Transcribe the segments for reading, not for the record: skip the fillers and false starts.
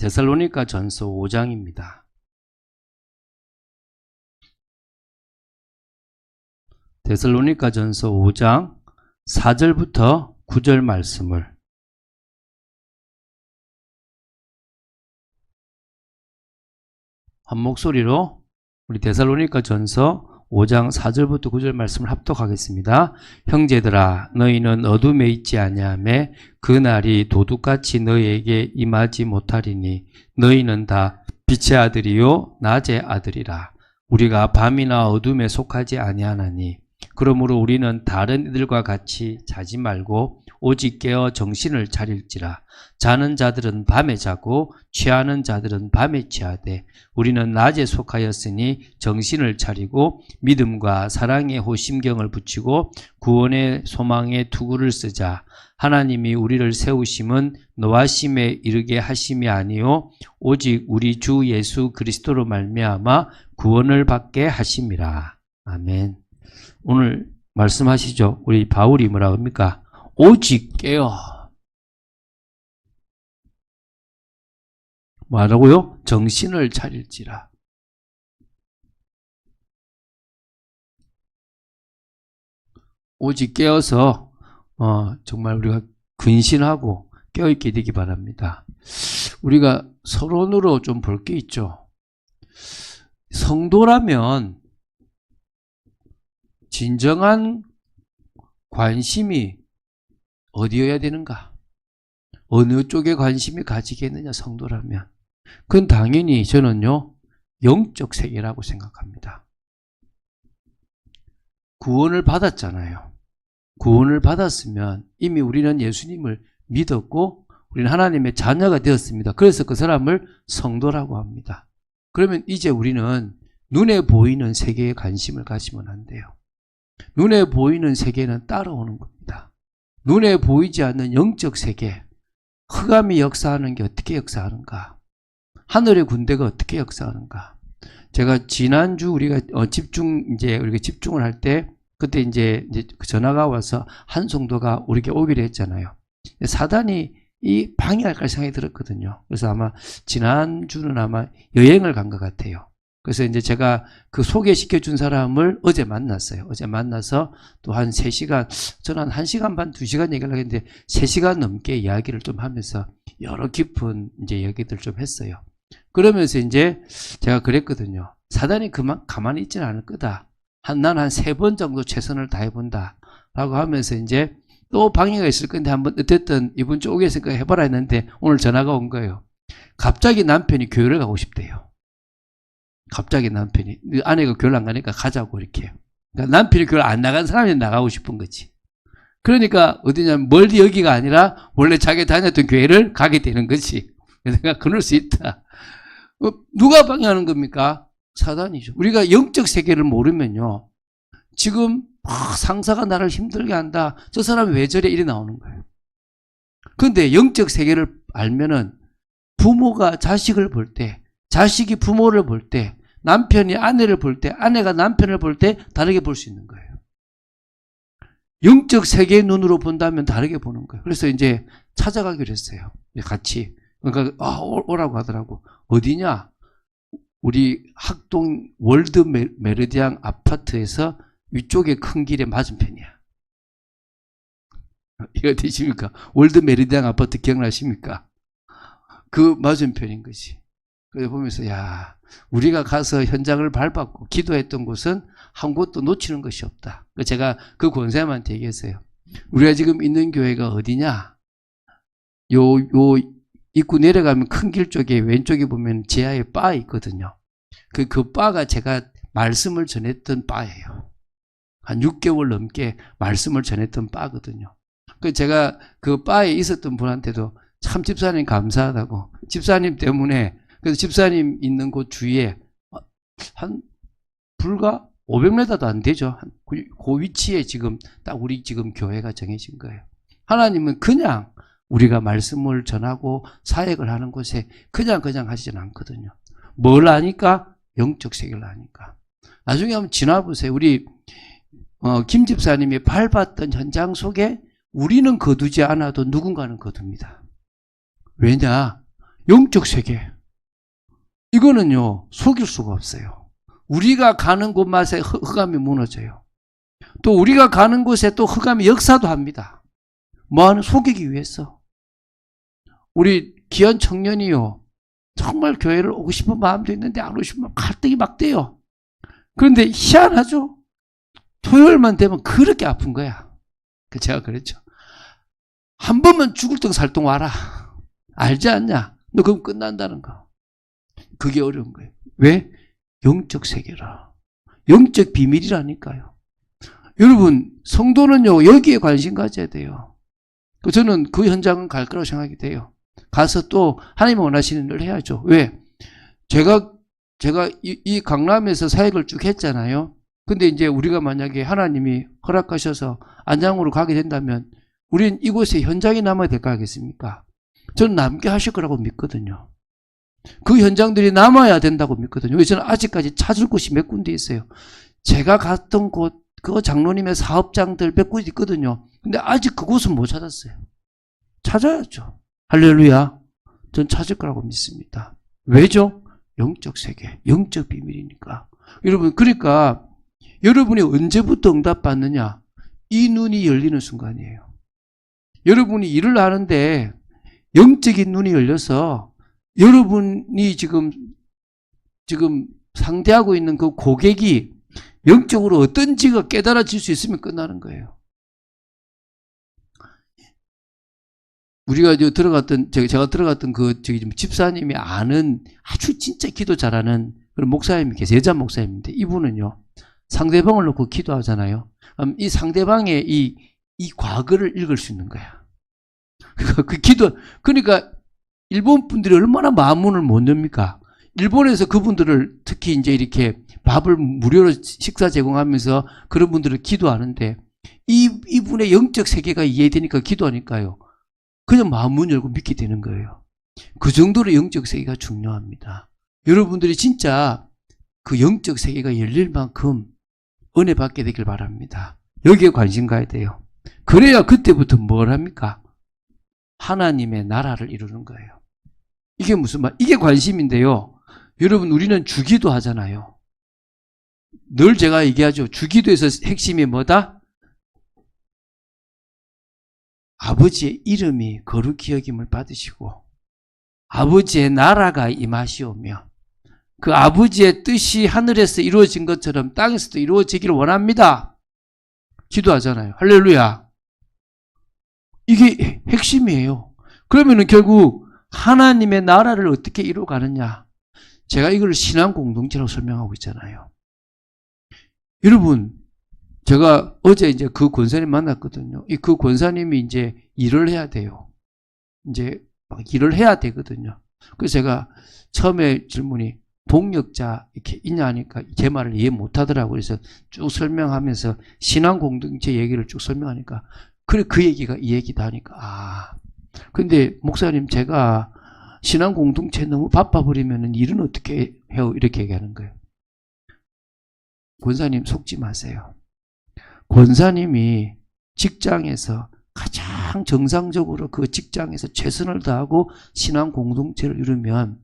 데살로니가 전서 5장입니다. 데살로니가 전서 5장 4절부터 9절 말씀을 한 목소리로 우리 데살로니가 전서 5장 4절부터 9절 말씀을 합독하겠습니다. 형제들아, 너희는 어둠에 있지 아니하매 그 날이 도둑같이 너희에게 임하지 못하리니 너희는 다 빛의 아들이요 낮의 아들이라. 우리가 밤이나 어둠에 속하지 아니하나니 그러므로 우리는 다른 이들과 같이 자지 말고 오직 깨어 정신을 차릴지라. 자는 자들은 밤에 자고 취하는 자들은 밤에 취하되 우리는 낮에 속하였으니 정신을 차리고 믿음과 사랑의 호심경을 붙이고 구원의 소망의 투구를 쓰자. 하나님이 우리를 세우심은 노하심에 이르게 하심이 아니요 오직 우리 주 예수 그리스도로 말미암아 구원을 받게 하심이라. 아멘. 오늘 말씀하시죠. 우리 바울이 뭐라고 합니까? 오직 깨어. 뭐라고요? 정신을 차릴지라. 오직 깨어서 정말 우리가 근신하고 깨어있게 되기 바랍니다. 우리가 서론으로 좀 볼 게 있죠. 성도라면 진정한 관심이 어디여야 되는가? 어느 쪽에 관심이 가지겠느냐, 성도라면. 그건 당연히 저는요, 영적 세계라고 생각합니다. 구원을 받았잖아요. 구원을 받았으면 이미 우리는 예수님을 믿었고 우리는 하나님의 자녀가 되었습니다. 그래서 그 사람을 성도라고 합니다. 그러면 이제 우리는 눈에 보이는 세계에 관심을 가지면 안 돼요. 눈에 보이는 세계는 따라오는 겁니다. 눈에 보이지 않는 영적 세계, 흑암이 역사하는 게 어떻게 역사하는가? 하늘의 군대가 어떻게 역사하는가? 제가 지난주 우리가 우리가 집중을 할 때, 그때 이제 전화가 와서 한 성도가 우리에게 오기로 했잖아요. 사단이 이 방해할까 생각이 들었거든요. 그래서 아마 지난주는 아마 여행을 간 것 같아요. 그래서 이제 제가 그 소개시켜 준 사람을 어제 만났어요. 어제 만나서 또 한 3시간, 저는 한 1시간 반, 2시간 얘기를 하겠는데 3시간 넘게 이야기를 좀 하면서 여러 깊은 이제 얘기들 좀 했어요. 그러면서 이제 제가 그랬거든요. 사단이 가만히 있지는 않을 거다. 난 한 3번 정도 최선을 다해본다. 라고 하면서 이제 또 방해가 있을 건데 한번 어쨌든 이번 주 오겠으니까 해봐라 했는데 오늘 전화가 온 거예요. 갑자기 남편이 교회를 가고 싶대요. 갑자기 남편이, 아내가 교회를 안 가니까 가자고 이렇게. 그러니까 남편이 교회를 안 나간 사람이 나가고 싶은 거지. 그러니까 어디냐면 멀리 여기가 아니라 원래 자기 다녔던 교회를 가게 되는 거지. 내가 그럴 수 있다. 누가 방해하는 겁니까? 사단이죠. 우리가 영적 세계를 모르면요. 지금 상사가 나를 힘들게 한다. 저 사람이 왜 저래? 이래 나오는 거예요. 그런데 영적 세계를 알면은 부모가 자식을 볼 때, 자식이 부모를 볼 때, 남편이 아내를 볼 때, 아내가 남편을 볼 때 다르게 볼 수 있는 거예요. 영적 세계의 눈으로 본다면 다르게 보는 거예요. 그래서 이제 찾아가기로 했어요. 같이. 그러니까 오라고 하더라고. 어디냐? 우리 학동 월드 메르디앙 아파트에서 위쪽에 큰 길의 맞은편이야. 이거 되십니까? 월드 메르디앙 아파트 기억나십니까? 그 맞은편인 거지. 그래서 보면서 야, 우리가 가서 현장을 밟았고 기도했던 곳은 한 곳도 놓치는 것이 없다. 제가 그 권사님한테 얘기했어요. 우리가 지금 있는 교회가 어디냐? 요 입구 내려가면 큰 길 쪽에 왼쪽에 보면 지하에 바 있거든요. 그 바가 제가 말씀을 전했던 바예요. 한 6개월 넘게 말씀을 전했던 바거든요. 제가 그 바에 있었던 분한테도 참 집사님 감사하다고. 집사님 때문에, 그래서 집사님 있는 곳 주위에 한 불과 500m도 안 되죠. 그 위치에 지금 딱 우리 지금 교회가 정해진 거예요. 하나님은 그냥 우리가 말씀을 전하고 사역을 하는 곳에 그냥 하시진 않거든요. 뭘 아니까? 영적 세계를 아니까. 나중에 한번 지나보세요. 우리 김 집사님이 밟았던 현장 속에 우리는 거두지 않아도 누군가는 거둡니다. 왜냐? 영적 세계. 이거는요, 속일 수가 없어요. 우리가 가는 곳마다 흑암이 무너져요. 또 우리가 가는 곳에 또 흑암이 역사도 합니다. 뭐하는 속이기 위해서. 우리 귀한 청년이요, 정말 교회를 오고 싶은 마음도 있는데 안 오고 싶으면 갈등이 막 돼요. 그런데 희한하죠? 토요일만 되면 그렇게 아픈 거야. 제가 그랬죠. 한 번만 죽을 똥 살 똥 와라. 알지 않냐? 너 그럼 끝난다는 거. 그게 어려운 거예요. 왜? 영적 세계라. 영적 비밀이라니까요. 여러분, 성도는요, 여기에 관심 가져야 돼요. 저는 그 현장은 갈 거라고 생각이 돼요. 가서 또 하나님이 원하시는 일을 해야죠. 왜? 제가 이 강남에서 사역을 쭉 했잖아요. 근데 이제 우리가 만약에 하나님이 허락하셔서 안장으로 가게 된다면 우리는 이곳에 현장에 남아야 될 거 아니겠습니까? 저는 남게 하실 거라고 믿거든요. 그 현장들이 남아야 된다고 믿거든요. 저는 아직까지 찾을 곳이 몇 군데 있어요. 제가 갔던 곳, 그 장로님의 사업장들 몇 군데 있거든요. 근데 아직 그곳은 못 찾았어요. 찾아야죠. 할렐루야. 전 찾을 거라고 믿습니다. 왜죠? 영적 세계, 영적 비밀이니까. 여러분, 그러니까 여러분이 언제부터 응답받느냐? 이 눈이 열리는 순간이에요. 여러분이 일을 하는데 영적인 눈이 열려서 여러분이 지금 상대하고 있는 그 고객이 영적으로 어떤지가 깨달아질 수 있으면 끝나는 거예요. 우리가 제가 들어갔던 집사님이 아는 아주 진짜 기도 잘하는 그런 목사님이 계세요. 여자 목사님인데 이분은요, 상대방을 놓고 기도하잖아요. 그럼 이 상대방의 이 과거를 읽을 수 있는 거야. 그러니까 일본 분들이 얼마나 마음문을 못 엽니까? 일본에서 그분들을 특히 이제 이렇게 밥을 무료로 식사 제공하면서 그런 분들을 기도하는데 이분의 영적 세계가 이해되니까 기도하니까요. 그냥 마음문 열고 믿게 되는 거예요. 그 정도로 영적 세계가 중요합니다. 여러분들이 진짜 그 영적 세계가 열릴 만큼 은혜 받게 되길 바랍니다. 여기에 관심 가야 돼요. 그래야 그때부터 뭘 합니까? 하나님의 나라를 이루는 거예요. 이게 무슨 말? 이게 관심인데요. 여러분, 우리는 주기도 하잖아요. 늘 제가 얘기하죠. 주기도에서 핵심이 뭐다? 아버지의 이름이 거룩히 여김을 받으시고 아버지의 나라가 임하시오며 그 아버지의 뜻이 하늘에서 이루어진 것처럼 땅에서도 이루어지기를 원합니다. 기도하잖아요. 할렐루야. 이게 핵심이에요. 그러면은 결국 하나님의 나라를 어떻게 이루어가느냐. 제가 이걸 신앙 공동체라고 설명하고 있잖아요. 여러분, 제가 어제 이제 그 권사님 만났거든요. 그 권사님이 이제 일을 해야 돼요. 이제 막 일을 해야 되거든요. 그래서 제가 처음에 질문이 동역자 이렇게 있냐 하니까 제 말을 이해 못 하더라고요. 그래서 쭉 설명하면서 신앙 공동체 얘기를 쭉 설명하니까 그래 그 얘기가 이 얘기다 하니까 근데 목사님 제가 신앙 공동체 너무 바빠버리면 일은 어떻게 해요? 이렇게 얘기하는 거예요. 권사님 속지 마세요. 권사님이 직장에서 가장 정상적으로 그 직장에서 최선을 다하고 신앙 공동체를 이루면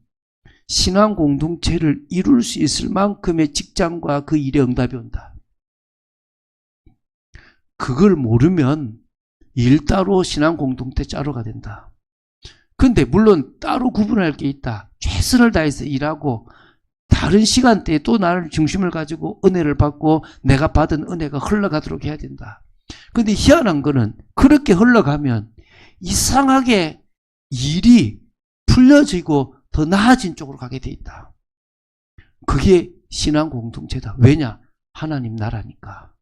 신앙 공동체를 이룰 수 있을 만큼의 직장과 그 일에 응답이 온다. 그걸 모르면 일 따로 신앙 공동체 짜로가 된다. 근데 물론 따로 구분할 게 있다. 최선을 다해서 일하고 다른 시간대에 또 나를 중심을 가지고 은혜를 받고 내가 받은 은혜가 흘러가도록 해야 된다. 근데 희한한 거는 그렇게 흘러가면 이상하게 일이 풀려지고 더 나아진 쪽으로 가게 돼 있다. 그게 신앙 공동체다. 왜냐? 하나님 나라니까.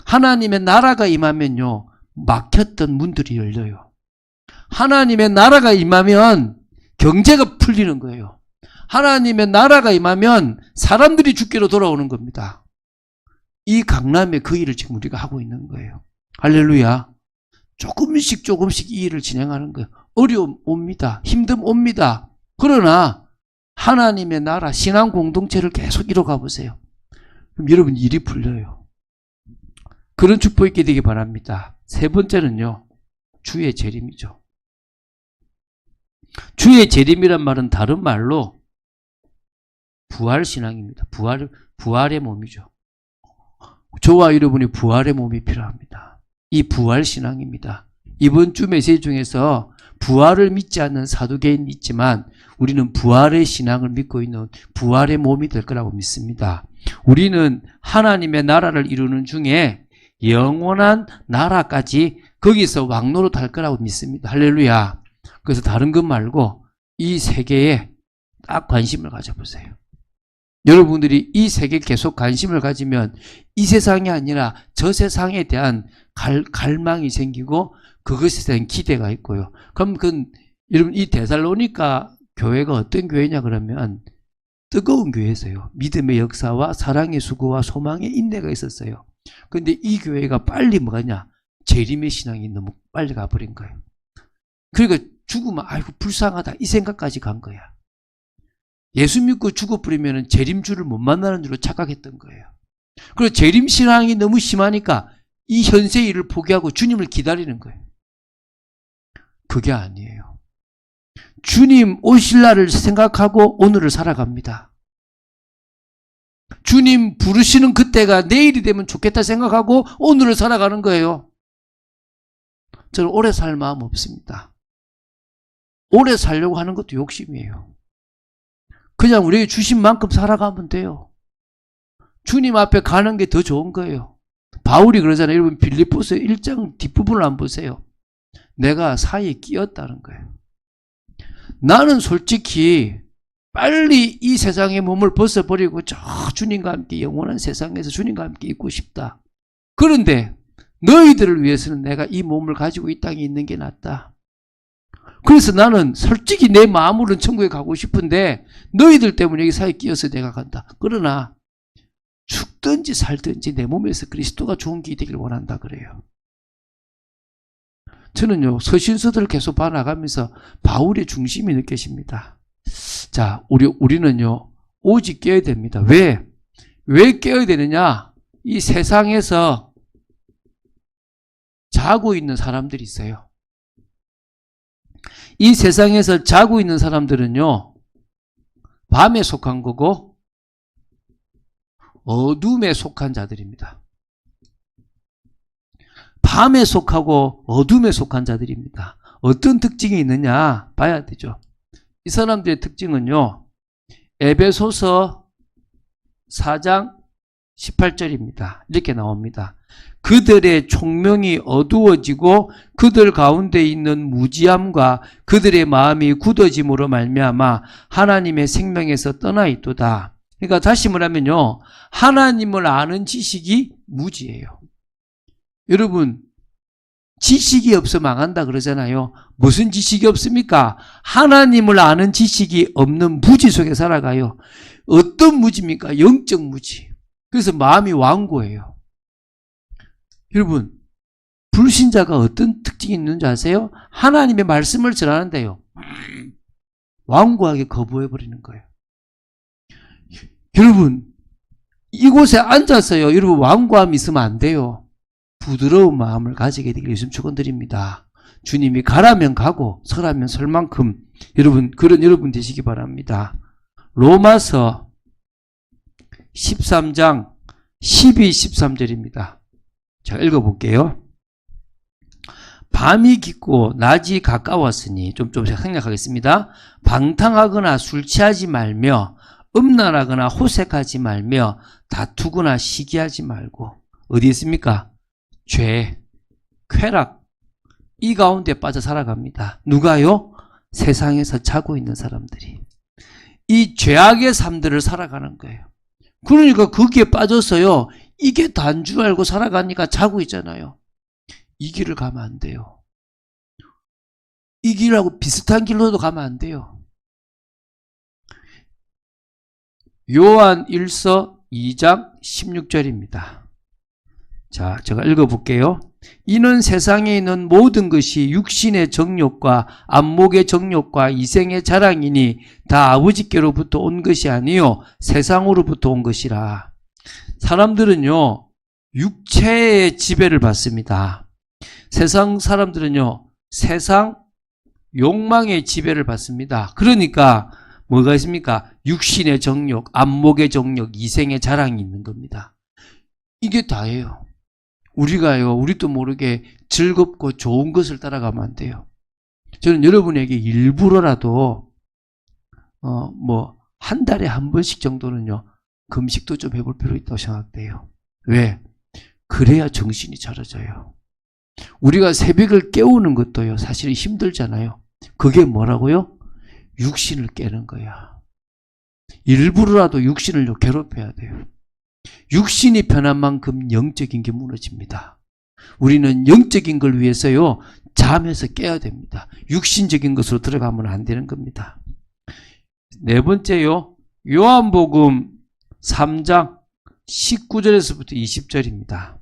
하나님의 나라가 임하면요, 막혔던 문들이 열려요. 하나님의 나라가 임하면 경제가 풀리는 거예요. 하나님의 나라가 임하면 사람들이 주께로 돌아오는 겁니다. 이 강남에 그 일을 지금 우리가 하고 있는 거예요. 할렐루야. 조금씩 이 일을 진행하는 거예요. 어려움 옵니다. 힘듦 옵니다. 그러나 하나님의 나라, 신앙 공동체를 계속 이뤄가 보세요. 그럼 여러분 일이 풀려요. 그런 축복 있게 되기 바랍니다. 세 번째는요, 주의 재림이죠. 주의 재림이란 말은 다른 말로 부활신앙입니다. 부활의 몸이죠. 저와 여러분이 부활의 몸이 필요합니다. 이 부활신앙입니다. 이번 주 메시지 중에서 부활을 믿지 않는 사두개인이 있지만 우리는 부활의 신앙을 믿고 있는 부활의 몸이 될 거라고 믿습니다. 우리는 하나님의 나라를 이루는 중에 영원한 나라까지 거기서 왕노릇 할 거라고 믿습니다. 할렐루야. 그래서 다른 것 말고 이 세계에 딱 관심을 가져보세요. 여러분들이 이 세계에 계속 관심을 가지면 이 세상이 아니라 저 세상에 대한 갈망이 생기고 그것에 대한 기대가 있고요. 그럼 여러분 이 데살로니가 교회가 어떤 교회냐 그러면 뜨거운 교회였어요. 믿음의 역사와 사랑의 수고와 소망의 인내가 있었어요. 그런데 이 교회가 빨리 뭐가냐? 재림의 신앙이 너무 빨리 가버린 거예요. 그러니까 죽으면 아이고 불쌍하다 이 생각까지 간 거야. 예수 믿고 죽어버리면 재림주를 못 만나는 줄로 착각했던 거예요. 그리고 재림 신앙이 너무 심하니까 이 현세의 일을 포기하고 주님을 기다리는 거예요. 그게 아니에요. 주님 오실 날을 생각하고 오늘을 살아갑니다. 주님 부르시는 그때가 내일이 되면 좋겠다 생각하고 오늘을 살아가는 거예요. 저는 오래 살 마음 없습니다. 오래 살려고 하는 것도 욕심이에요. 그냥 우리에게 주신 만큼 살아가면 돼요. 주님 앞에 가는 게 더 좋은 거예요. 바울이 그러잖아요. 여러분 빌립보서 1장 뒷부분을 한번 보세요. 내가 사이에 끼었다는 거예요. 나는 솔직히 빨리 이 세상의 몸을 벗어버리고 저 주님과 함께 영원한 세상에서 주님과 함께 있고 싶다. 그런데 너희들을 위해서는 내가 이 몸을 가지고 이 땅에 있는 게 낫다. 그래서 나는 솔직히 내 마음으로는 천국에 가고 싶은데 너희들 때문에 여기 사이에 끼어서 내가 간다. 그러나 죽든지 살든지 내 몸에서 그리스도가 좋은 게 되길 원한다 그래요. 저는요 서신서들을 계속 봐나가면서 바울의 중심이 느껴집니다. 자, 우리는요 오직 깨어야 됩니다. 왜 깨어야 되느냐? 이 세상에서 자고 있는 사람들이 있어요. 이 세상에서 자고 있는 사람들은요 밤에 속한 거고 어둠에 속한 자들입니다. 밤에 속하고 어둠에 속한 자들입니다. 어떤 특징이 있느냐 봐야 되죠. 이 사람들의 특징은요 에베소서 4장 18절입니다. 이렇게 나옵니다. 그들의 총명이 어두워지고 그들 가운데 있는 무지함과 그들의 마음이 굳어짐으로 말미암아 하나님의 생명에서 떠나 있도다. 그러니까 다시 말하면요 하나님을 아는 지식이 무지예요. 여러분 지식이 없어 망한다 그러잖아요. 무슨 지식이 없습니까? 하나님을 아는 지식이 없는 무지 속에 살아가요. 어떤 무지입니까? 영적 무지. 그래서 마음이 완고해요. 여러분 불신자가 어떤 특징이 있는지 아세요? 하나님의 말씀을 전하는데요 완고하게 거부해버리는 거예요. 여러분 이곳에 앉아서요 여러분 완고함이 있으면 안 돼요. 부드러운 마음을 가지게 되길 예수님 축원드립니다. 주님이 가라면 가고 서라면 설 만큼 여러분 그런 여러분 되시기 바랍니다. 로마서 13장 12, 13절입니다. 제가 읽어볼게요. 밤이 깊고 낮이 가까웠으니 좀 생략하겠습니다. 방탕하거나 술 취하지 말며 음란하거나 호색하지 말며 다투거나 시기하지 말고 어디 있습니까? 죄, 쾌락 이 가운데 빠져 살아갑니다. 누가요? 세상에서 자고 있는 사람들이 이 죄악의 삶들을 살아가는 거예요. 그러니까 거기에 빠져서요 이게 다인 줄 알고 살아가니까 자고 있잖아요. 이 길을 가면 안 돼요. 이 길하고 비슷한 길로도 가면 안 돼요. 요한 1서 2장 16절입니다. 자, 제가 읽어볼게요. 이는 세상에 있는 모든 것이 육신의 정욕과 안목의 정욕과 이생의 자랑이니 다 아버지께로부터 온 것이 아니요 세상으로부터 온 것이라. 사람들은요 육체의 지배를 받습니다. 세상 사람들은요 세상 욕망의 지배를 받습니다. 그러니까 뭐가 있습니까? 육신의 정욕, 안목의 정욕, 이생의 자랑이 있는 겁니다. 이게 다예요. 우리도 모르게 즐겁고 좋은 것을 따라가면 안 돼요. 저는 여러분에게 일부러라도 한 달에 한 번씩 정도는요, 금식도 좀 해볼 필요 있다고 생각돼요. 왜? 그래야 정신이 차려져요. 우리가 새벽을 깨우는 것도요, 사실 힘들잖아요. 그게 뭐라고요? 육신을 깨는 거야. 일부러라도 육신을 괴롭혀야 돼요. 육신이 편한 만큼 영적인 게 무너집니다. 우리는 영적인 걸 위해서요, 잠에서 깨야 됩니다. 육신적인 것으로 들어가면 안 되는 겁니다. 네 번째요, 요한복음 3장 19절에서부터 20절입니다.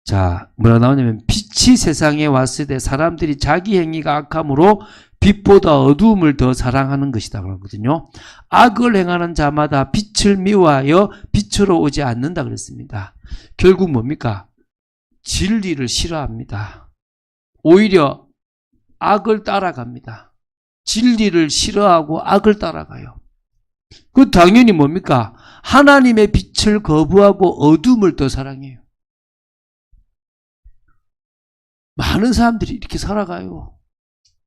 자, 뭐라 나오냐면, 빛이 세상에 왔을 때 사람들이 자기 행위가 악함으로 빛보다 어두움을 더 사랑하는 것이다 그러거든요. 악을 행하는 자마다 빛을 미워하여 빛으로 오지 않는다 그랬습니다. 결국 뭡니까? 진리를 싫어합니다. 오히려 악을 따라갑니다. 진리를 싫어하고 악을 따라가요. 그 당연히 뭡니까? 하나님의 빛을 거부하고 어둠을 더 사랑해요. 많은 사람들이 이렇게 살아가요.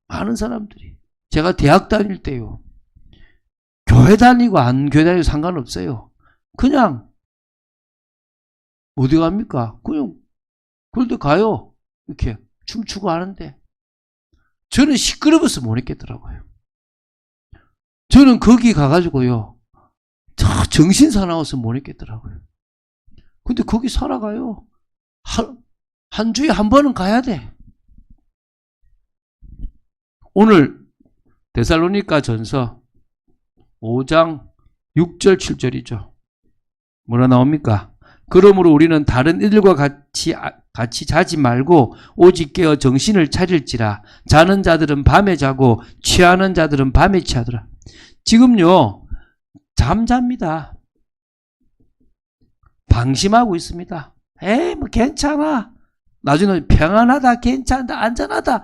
많은 사람들이. 제가 대학 다닐 때요, 교회 다니고 안 교회 다니고 상관없어요. 그냥 어디 갑니까? 그냥 그런데 가요. 이렇게 춤추고 하는데 저는 시끄러워서 못 있겠더라고요. 저는 거기 가가지고요, 정신 사나워서 못 있겠더라고요. 근데 거기 살아가요. 한 주에 한 번은 가야 돼. 오늘 데살로니가 전서 5장 6절 7절이죠. 뭐라 나옵니까? 그러므로 우리는 다른 이들과 같이 자지 말고 오직 깨어 정신을 차릴지라. 자는 자들은 밤에 자고 취하는 자들은 밤에 취하더라. 지금요, 잠잡니다. 방심하고 있습니다. 뭐 괜찮아. 나중에 평안하다, 괜찮다, 안전하다.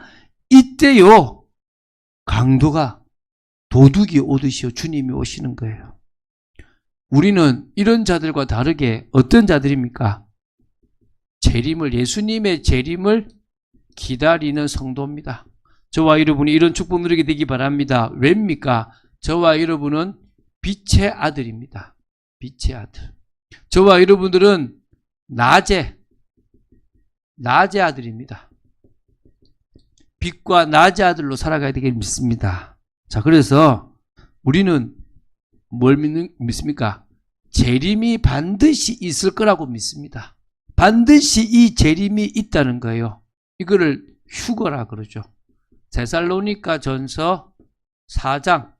이때요, 강도가 도둑이 오듯이요, 주님이 오시는 거예요. 우리는 이런 자들과 다르게 어떤 자들입니까? 예수님의 재림을 기다리는 성도입니다. 저와 여러분이 이런 축복 누리게 되기 바랍니다. 왜입니까? 저와 여러분은 빛의 아들입니다. 빛의 아들. 저와 여러분들은 낮의 아들입니다. 빛과 낮의 아들로 살아가야 되길 믿습니다. 자, 그래서 우리는 뭘 믿습니까? 재림이 반드시 있을 거라고 믿습니다. 반드시 이 재림이 있다는 거예요. 이거를 휴거라 그러죠. 데살로니가 전서 4장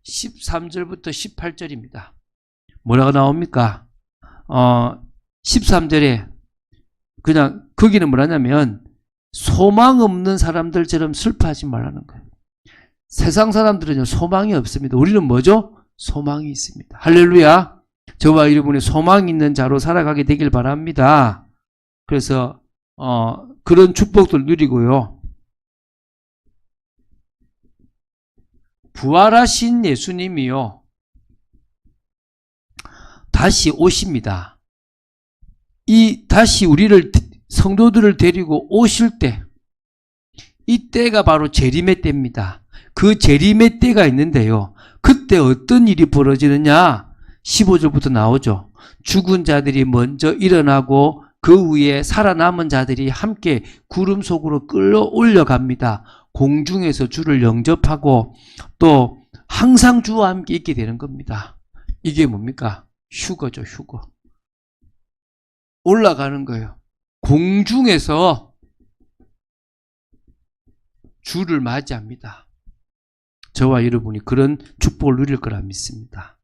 13절부터 18절입니다. 뭐라고 나옵니까? 13절에 그냥 거기는 뭐라냐면, 소망 없는 사람들처럼 슬퍼하지 말라는 거예요. 세상 사람들은요, 소망이 없습니다. 우리는 뭐죠? 소망이 있습니다. 할렐루야. 저와 여러분이 소망 있는 자로 살아가게 되길 바랍니다. 그래서 그런 축복들 누리고요, 부활하신 예수님이요, 다시 오십니다. 다시 우리를, 성도들을 데리고 오실 때, 이 때가 바로 재림의 때입니다. 그 재림의 때가 있는데요, 그때 어떤 일이 벌어지느냐? 15절부터 나오죠. 죽은 자들이 먼저 일어나고 그 위에 살아남은 자들이 함께 구름 속으로 끌어올려 갑니다. 공중에서 주를 영접하고 또 항상 주와 함께 있게 되는 겁니다. 이게 뭡니까? 휴거죠, 휴거. 올라가는 거예요. 공중에서 주를 맞이합니다. 저와 여러분이 그런 축복을 누릴 거라 믿습니다.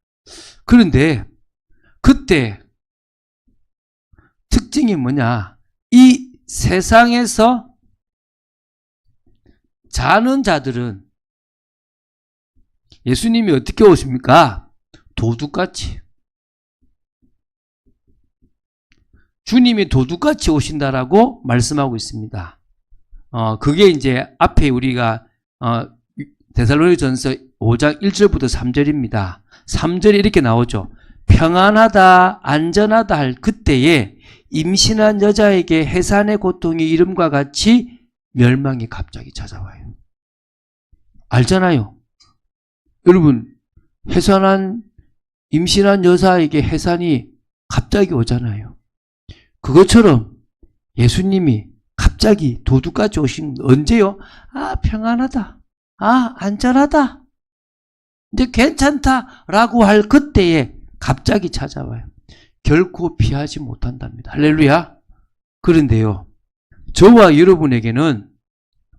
그런데 그때 특징이 뭐냐? 이 세상에서 자는 자들은 예수님이 어떻게 오십니까? 도둑같이. 주님이 도둑같이 오신다라고 말씀하고 있습니다. 그게 이제 앞에 우리가 데살로니가전서 5장 1절부터 3절입니다. 3절에 이렇게 나오죠. 평안하다, 안전하다 할 그때에 임신한 여자에게 해산의 고통이 이름과 같이 멸망이 갑자기 찾아와요. 알잖아요. 여러분, 임신한 여자에게 해산이 갑자기 오잖아요. 그것처럼 예수님이 갑자기 도둑같이 오신 언제요? 평안하다. 안전하다. 이제 괜찮다라고 할 그때에 갑자기 찾아와요. 결코 피하지 못한답니다. 할렐루야. 그런데요, 저와 여러분에게는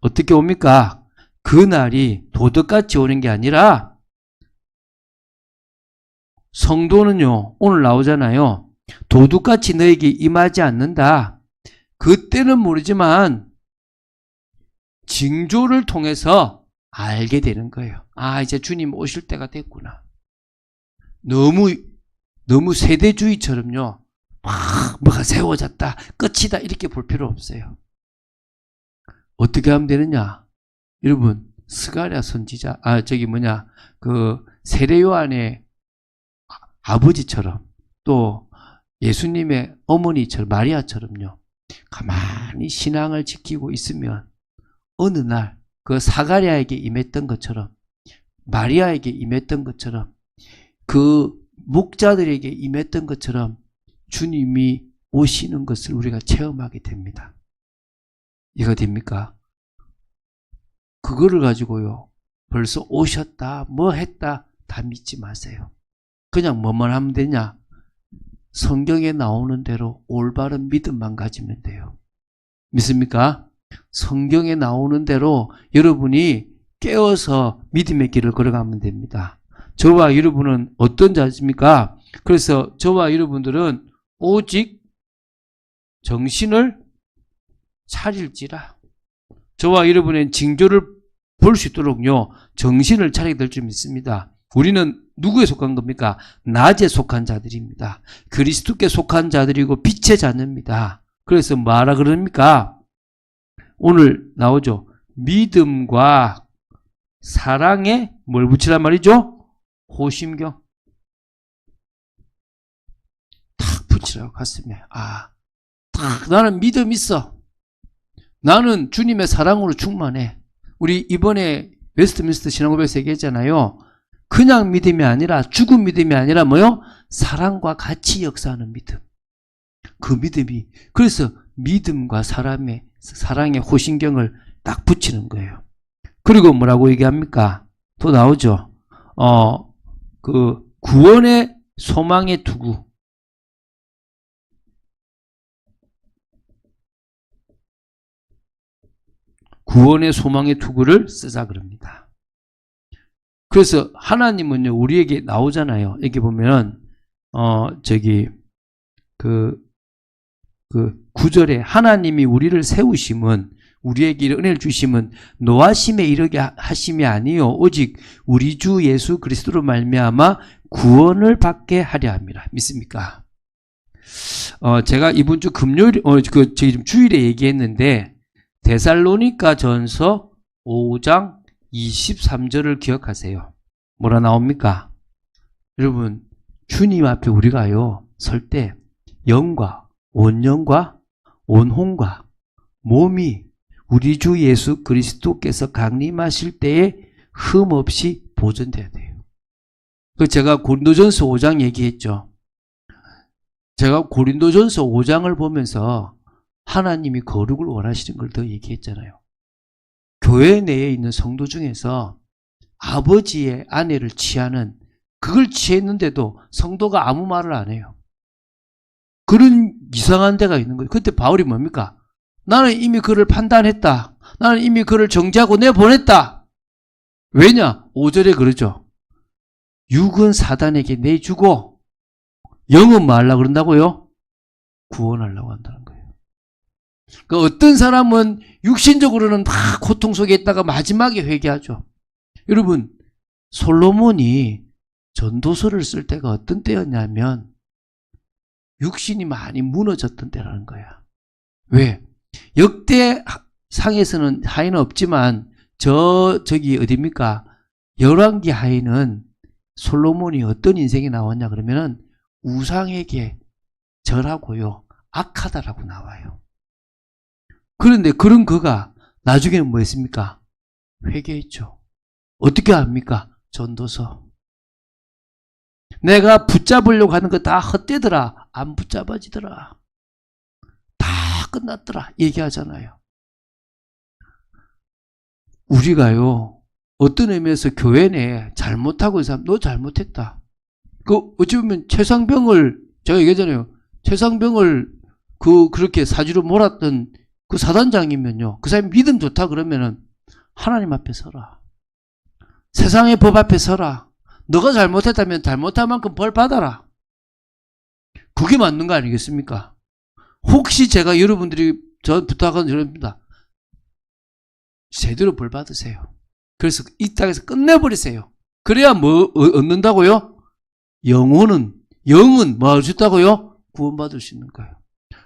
어떻게 옵니까? 그날이 도둑같이 오는 게 아니라 성도는요, 오늘 나오잖아요. 도둑같이 너에게 임하지 않는다. 그때는 모르지만 징조를 통해서 알게 되는 거예요. 이제 주님 오실 때가 됐구나. 너무 세대주의처럼요, 뭐가 세워졌다, 끝이다, 이렇게 볼 필요 없어요. 어떻게 하면 되느냐? 여러분, 스가랴 선지자, 세례 요한의 아버지처럼, 또 예수님의 어머니처럼, 마리아처럼요, 가만히 신앙을 지키고 있으면 어느 날 그 사가랴에게 임했던 것처럼, 마리아에게 임했던 것처럼, 그 목자들에게 임했던 것처럼 주님이 오시는 것을 우리가 체험하게 됩니다. 이거 됩니까? 그거를 가지고요, 벌써 오셨다, 뭐 했다, 다 믿지 마세요. 그냥 뭐만 하면 되냐? 성경에 나오는 대로 올바른 믿음만 가지면 돼요. 믿습니까? 성경에 나오는 대로 여러분이 깨어서 믿음의 길을 걸어가면 됩니다. 저와 여러분은 어떤 자입니까? 그래서 저와 여러분들은 오직 정신을 차릴지라. 저와 여러분의 징조를 볼 수 있도록요, 정신을 차리게 될 줄 믿습니다. 우리는 누구에 속한 겁니까? 낮에 속한 자들입니다. 그리스도께 속한 자들이고 빛의 자녀입니다. 그래서 뭐하라 그럽니까? 오늘 나오죠. 믿음과 사랑에 뭘 붙이란 말이죠? 호심경. 탁 붙이라고 가슴에. 탁, 나는 믿음 있어. 나는 주님의 사랑으로 충만해. 우리 이번에 웨스트민스터 신앙고백에서 얘기했잖아요. 그냥 믿음이 아니라, 죽은 믿음이 아니라 뭐요? 사랑과 같이 역사하는 믿음. 그 믿음이, 그래서 믿음과 사랑의 호신경을 딱 붙이는 거예요. 그리고 뭐라고 얘기합니까? 또 나오죠. 구원의 소망의 투구. 구원의 소망의 투구를 쓰자 그럽니다. 그래서 하나님은요, 우리에게 나오잖아요. 여기 보면, 9절에 하나님이 우리를 세우심은, 우리에게 은혜를 주심은 노하심에 이르게 하심이 아니요 오직 우리 주 예수 그리스도로 말미암아 구원을 받게 하려 함이라. 믿습니까? 제가 이번 주 금요일, 지금 주일에 얘기했는데, 데살로니가 전서 5장 23절을 기억하세요. 뭐라 나옵니까? 여러분, 주님 앞에 우리가요, 설 때 영과 온영과 온혼과 몸이 우리 주 예수 그리스도께서 강림하실 때에 흠없이 보존돼야 돼요. 제가 고린도전서 5장 얘기했죠. 제가 고린도전서 5장을 보면서 하나님이 거룩을 원하시는 걸 더 얘기했잖아요. 교회 내에 있는 성도 중에서 아버지의 아내를 취하는, 그걸 취했는데도 성도가 아무 말을 안 해요. 그런 이상한 데가 있는 거예요. 그때 바울이 뭡니까? 나는 이미 그를 판단했다. 나는 이미 그를 정죄하고 내보냈다. 왜냐? 5절에 그러죠. 육은 사단에게 내주고 영은 뭐 하려고 그런다고요? 구원하려고 한다는 거예요. 그러니까 어떤 사람은 육신적으로는 막 고통 속에 있다가 마지막에 회개하죠. 여러분, 솔로몬이 전도서를 쓸 때가 어떤 때였냐면 육신이 많이 무너졌던 때라는 거야. 왜? 역대 상에서는 하인은 없지만 저기 어디입니까? 열왕기 하인은 솔로몬이 어떤 인생이 나왔냐 그러면은 우상에게 절하고요. 악하다라고 나와요. 그런데 그런 그가 나중에는 뭐 했습니까? 회개했죠. 어떻게 합니까? 전도서. 내가 붙잡으려고 하는 거 다 헛되더라. 안 붙잡아지더라. 다 끝났더라. 얘기하잖아요. 우리가요, 어떤 의미에서 교회 내에 잘못하고 있는 사람, 너 잘못했다. 어찌 보면 제가 얘기하잖아요. 최상병을 그렇게 사주로 몰았던 그 사단장이면요. 그 사람이 믿음 좋다 그러면은 하나님 앞에 서라. 세상의 법 앞에 서라. 너가 잘못했다면 잘못한 만큼 벌 받아라. 그게 맞는 거 아니겠습니까? 혹시 제가 여러분들이 저 부탁하는 여러분입니다. 제대로 벌 받으세요. 그래서 이 땅에서 끝내버리세요. 그래야 뭐 얻는다고요? 영은 뭐 할 수 있다고요? 구원받을 수 있는 거예요.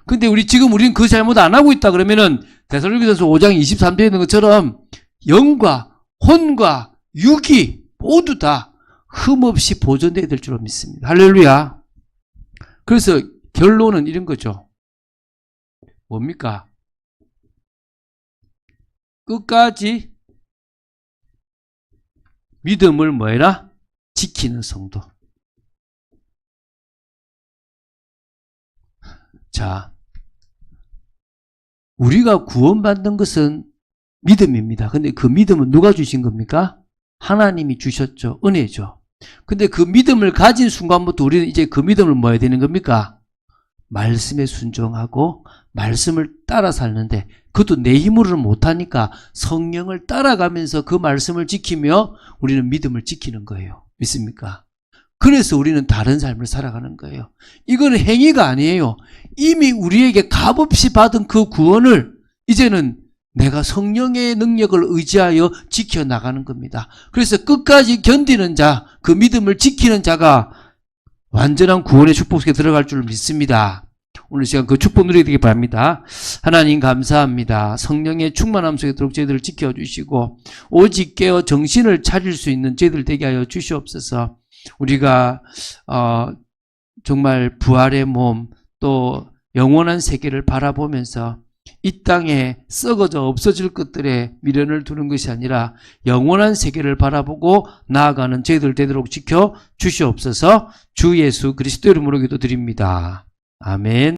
근데 우리는 그 잘못 안 하고 있다 그러면은 데살로니가서 5장 23절에 있는 것처럼 영과 혼과 육이 모두 다 흠없이 보존되어야 될 줄로 믿습니다. 할렐루야. 그래서 결론은 이런 거죠. 뭡니까? 끝까지 믿음을 뭐해라? 지키는 성도. 자, 우리가 구원받는 것은 믿음입니다. 근데 그 믿음은 누가 주신 겁니까? 하나님이 주셨죠. 은혜죠. 근데 그 믿음을 가진 순간부터 우리는 이제 그 믿음을 뭐 해야 되는 겁니까? 말씀에 순종하고 말씀을 따라 살는데 그것도 내 힘으로는 못하니까 성령을 따라가면서 그 말씀을 지키며 우리는 믿음을 지키는 거예요. 믿습니까? 그래서 우리는 다른 삶을 살아가는 거예요. 이거는 행위가 아니에요. 이미 우리에게 값없이 받은 그 구원을 이제는 내가 성령의 능력을 의지하여 지켜나가는 겁니다. 그래서 끝까지 견디는 자, 그 믿음을 지키는 자가 완전한 구원의 축복 속에 들어갈 줄 믿습니다. 오늘 시간 그 축복 누리게 되길 바랍니다. 하나님 감사합니다. 성령의 충만함 속에 들어오고 저희들을 지켜주시고 오직 깨어 정신을 차릴 수 있는 저희들 되게 하여 주시옵소서. 우리가 정말 부활의 몸 또 영원한 세계를 바라보면서 이 땅에 썩어져 없어질 것들에 미련을 두는 것이 아니라 영원한 세계를 바라보고 나아가는 저희들 되도록 지켜 주시옵소서. 주 예수 그리스도 이름으로 기도드립니다. 아멘.